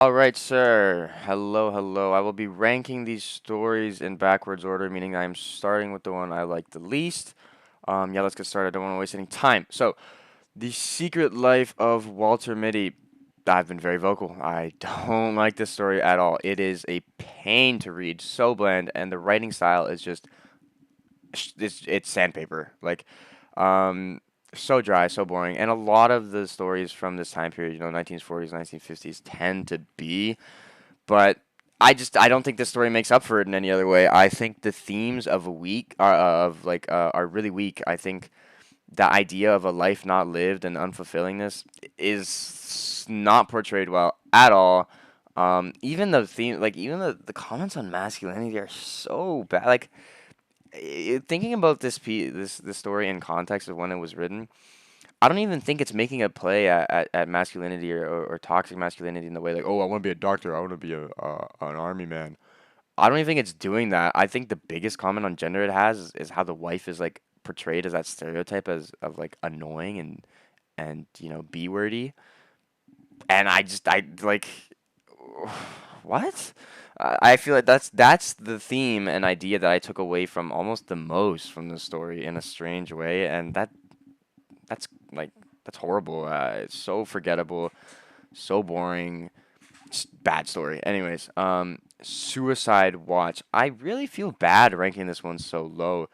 All right, sir. Hello, hello. I will be ranking these stories in backwards order, meaning I'm starting with the one I like the least. Yeah, let's get started. I don't want to waste any time. So, The Secret Life of Walter Mitty. I've been very vocal. I don't like this story at all. It is a pain to read, so bland, and the writing style is just it's sandpaper. Um, so dry, so boring, and a lot of the stories from this time period, 1940s, 1950s, tend to be. But I don't think this story makes up for it in any other way. I think the themes of a week are really weak. I think the idea of a life not lived and unfulfillingness is not portrayed well at all. Even the theme, even the comments on masculinity are so bad. Thinking about this story in context of when it was written, I don't even think it's making a play at masculinity or toxic masculinity in the way like, oh, I want to be a doctor, I want to be an army man. I don't even think it's doing that. I think the biggest comment on gender it has is how the wife is like portrayed as that stereotype as of like annoying and b wordy. And I like what? I feel like that's the theme and idea that I took away from almost the most from the story in a strange way, and that's like that's horrible. It's so forgettable, so boring. Bad story. Anyways, Suicide Watch. I really feel bad ranking this one so low.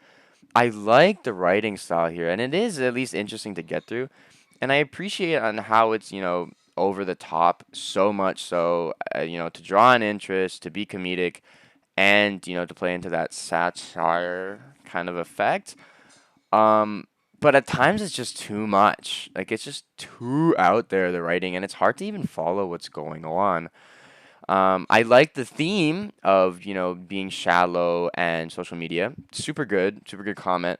I like the writing style here, and it is at least interesting to get through. And I appreciate on how it's over the top so much so to draw an interest, to be comedic, and to play into that satire kind of effect. Um, but at times it's just too much. Like it's just too out there the writing, and it's hard to even follow what's going on. I like the theme of being shallow and social media. Super good comment.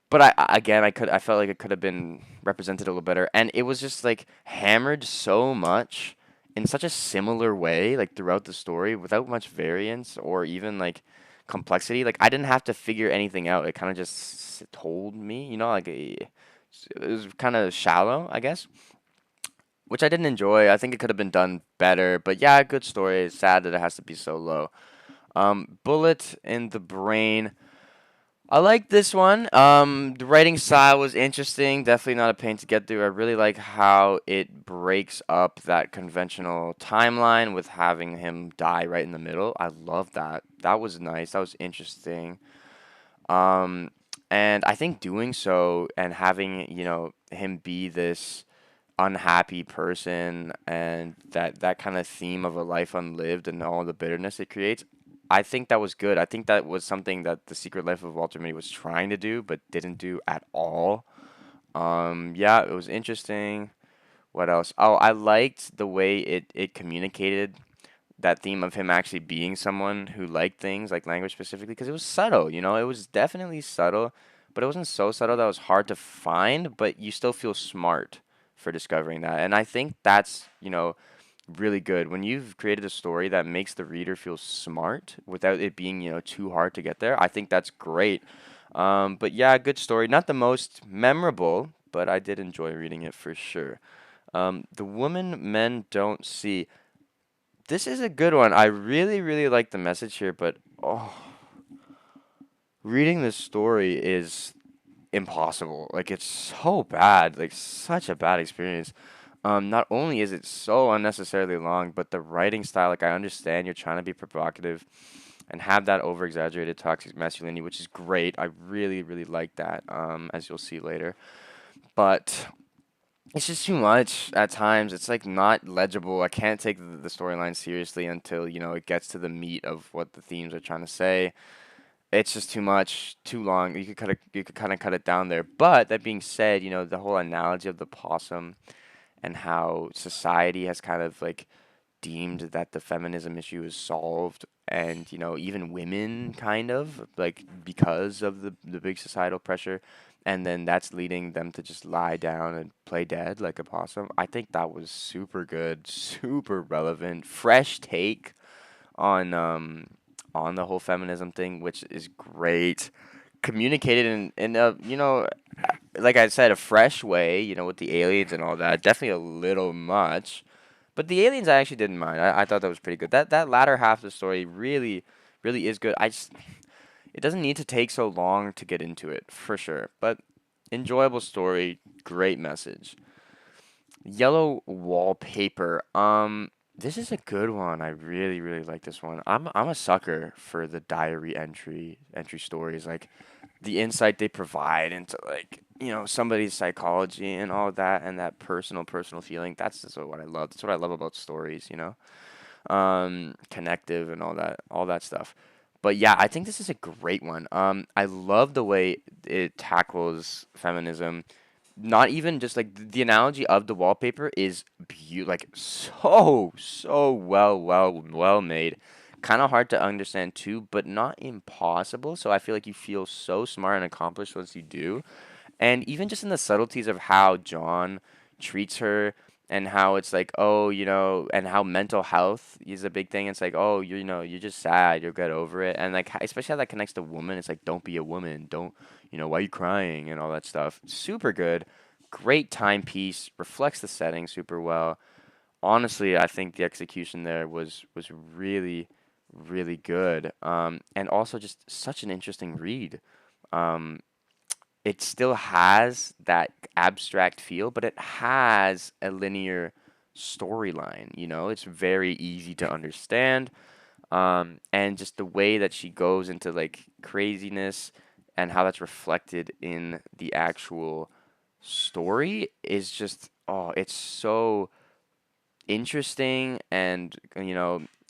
But again, I felt like it could have been represented a little better, and it was just like hammered so much in such a similar way, like throughout the story, without much variance or even like complexity. Like I didn't have to figure anything out. It kind of just told me, it was kind of shallow, I guess, which I didn't enjoy. I think it could have been done better, but yeah, good story. It's sad that it has to be so low. Bullet in the Brain. I like this one. The writing style was interesting. Definitely not a pain to get through. I really like how it breaks up that conventional timeline with having him die right in the middle. I love that. That was nice. That was interesting. Um, and I think doing so and having, him be this unhappy person and that kind of theme of a life unlived and all the bitterness it creates, I think that was good. I think that was something that The Secret Life of Walter Mitty was trying to do but didn't do at all. Yeah, it was interesting. What else? Oh, I liked the way it communicated that theme of him actually being someone who liked things like language specifically because it was subtle, it was definitely subtle, but it wasn't so subtle that it was hard to find, but you still feel smart for discovering that. And I think that's, really good when you've created a story that makes the reader feel smart without it being, too hard to get there. I think that's great. But yeah, good story. Not the most memorable, but I did enjoy reading it for sure. The Woman Men Don't See. This is a good one. I really, really like the message here, but oh, reading this story is impossible. Like it's so bad, like such a bad experience. Not only is it so unnecessarily long, but the writing style, like I understand you're trying to be provocative and have that over exaggerated toxic masculinity, which is great. I really, really like that, as you'll see later. But it's just too much at times. It's like not legible. I can't take the storyline seriously until, it gets to the meat of what the themes are trying to say. It's just too much, too long. You could kind of cut it down there. But that being said, the whole analogy of the possum and how society has kind of like deemed that the feminism issue is solved and even women kind of like because of the big societal pressure, and then that's leading them to just lie down and play dead like a possum. I think that was super good, super relevant, fresh take on on the whole feminism thing, which is great, communicated in a like I said, a fresh way, with the aliens and all that. Definitely a little much, But the aliens I actually didn't mind. I thought that was pretty good. That latter half of the story really really is good. I just it doesn't need to take so long to get into it, for sure. But enjoyable story, great message. Yellow wallpaper. This is a good one. I really, really like this one. I'm a sucker for the diary entry stories, like the insight they provide into like, somebody's psychology and all that and that personal feeling. That's just what I love. That's what I love about stories. Connective and all that stuff. But yeah, I think this is a great one. I love the way it tackles feminism. Not even just like the analogy of the wallpaper is like so well made. Kind of hard to understand too, but not impossible. So I feel like you feel so smart and accomplished once you do. And even just in the subtleties of how John treats her and how it's like, oh, and how mental health is a big thing. It's like, oh, you're just sad, you'll get over it. And like, especially how that connects to woman, it's like, don't be a woman, don't, why are you crying and all that stuff. Super good. Great timepiece, reflects the setting super well. Honestly, I think the execution there was really, really good. And also just such an interesting read. Um, it still has that abstract feel, but it has a linear storyline. It's very easy to understand. And just the way that she goes into like craziness and how that's reflected in the actual story is just, oh, it's so interesting. And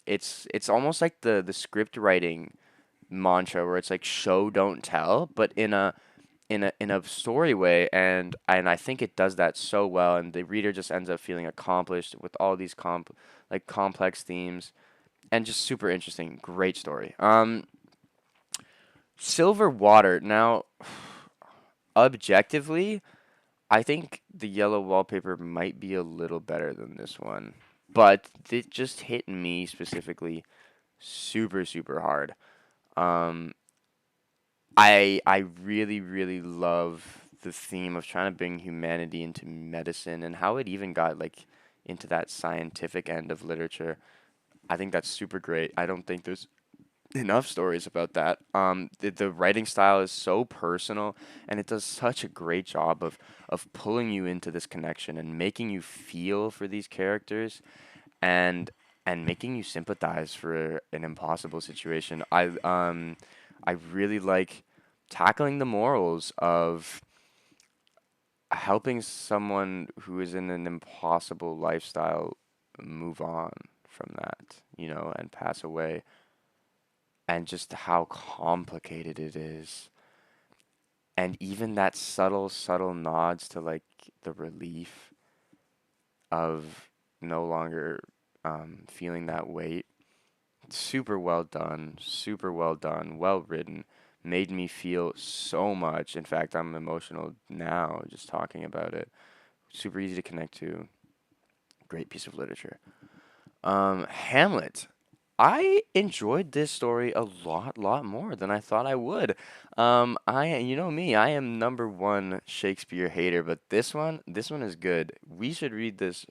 it's almost like the script writing mantra where it's like show don't tell, but in a story way, and I think it does that so well, and the reader just ends up feeling accomplished with all these like complex themes, and just super interesting. Great story. Silver Water. Now, objectively, I think the yellow wallpaper might be a little better than this one, but it just hit me specifically super super hard. Um, I really really love the theme of trying to bring humanity into medicine and how it even got like into that scientific end of literature. I think that's super great. I don't think there's enough stories about that. The writing style is so personal, and it does such a great job of pulling you into this connection and making you feel for these characters, and making you sympathize for an impossible situation. I really like tackling the morals of helping someone who is in an impossible lifestyle move on from that, and pass away, and just how complicated it is. And even that subtle nods to like the relief of no longer feeling that weight. Super well done, well written, made me feel so much. In fact, I'm emotional now just talking about it. Super easy to connect to. Great piece of literature. Hamlet. I enjoyed this story a lot more than I thought I would. You know me, I am number one Shakespeare hater, but this one is good. We should read this,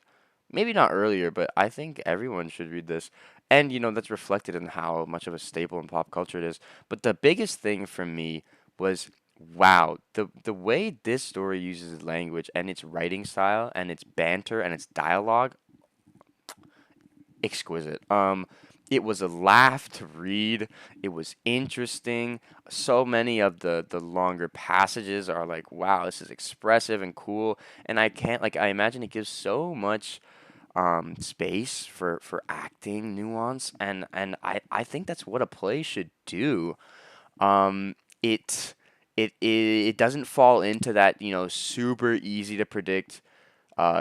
maybe not earlier, but I think everyone should read this. And that's reflected in how much of a staple in pop culture it is. But the biggest thing for me was, wow, the way this story uses language and its writing style and its banter and its dialogue, exquisite. It was a laugh to read. It was interesting. So many of the longer passages are like, wow, this is expressive and cool. And I imagine it gives so much space for acting nuance, and I think that's what a play should do. Um, it it doesn't fall into that super easy to predict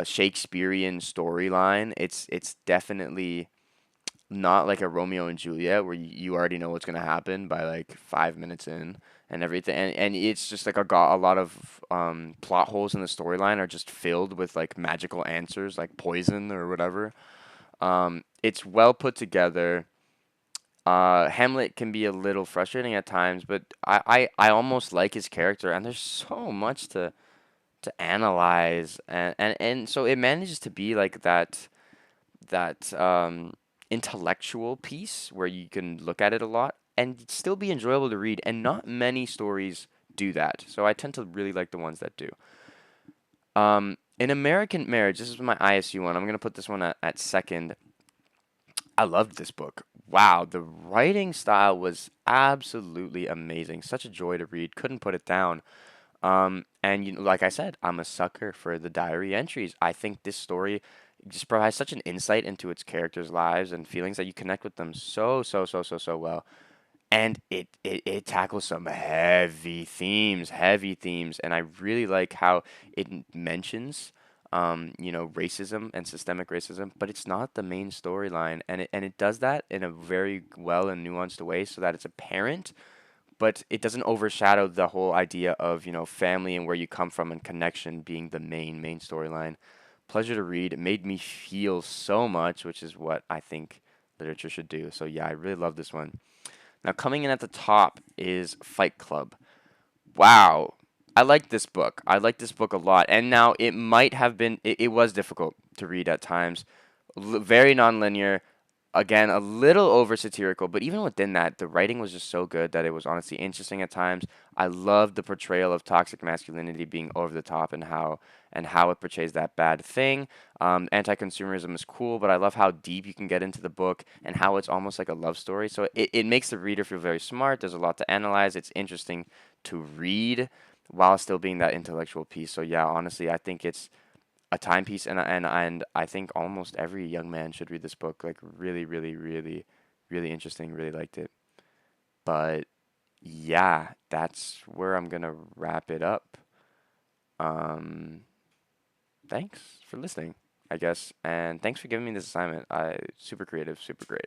Shakespearean storyline. It's definitely not like a Romeo and Juliet where you already know what's gonna happen by like 5 minutes in and everything, and it's just like a lot of plot holes in the storyline are just filled with like magical answers like poison or whatever. It's well put together. Hamlet can be a little frustrating at times, but I almost like his character, and there's so much to analyze, and so it manages to be like that intellectual piece where you can look at it a lot and still be enjoyable to read. And not many stories do that. So I tend to really like the ones that do. In American Marriage, this is my ISU one. I'm gonna put this one at second. I loved this book. Wow, the writing style was absolutely amazing. Such a joy to read. Couldn't put it down. And like I said, I'm a sucker for the diary entries. I think this story just provides such an insight into its characters' lives and feelings that you connect with them so well. And it tackles some heavy themes, and I really like how it mentions, racism and systemic racism, but it's not the main storyline, and it does that in a very well and nuanced way so that it's apparent, but it doesn't overshadow the whole idea of, family and where you come from and connection being the main storyline. Pleasure to read. It made me feel so much, which is what I think literature should do. So yeah, I really love this one. Now, coming in at the top is Fight Club. Wow. I like this book. I like this book a lot. And now it might have been, it was difficult to read at times. Very nonlinear. Again, a little over satirical, but even within that, the writing was just so good that it was honestly interesting at times. I loved the portrayal of toxic masculinity being over the top and how it portrays that bad thing. Anti-consumerism is cool, but I love how deep you can get into the book and how it's almost like a love story. So it makes the reader feel very smart. There's a lot to analyze. It's interesting to read while still being that intellectual piece. So yeah, honestly, I think it's a timepiece, and I think almost every young man should read this book. Like really, really, really, really interesting. Really liked it. But yeah, that's where I'm gonna wrap it up. Um, Thanks for listening, I guess, and thanks for giving me this assignment. I super creative, super great.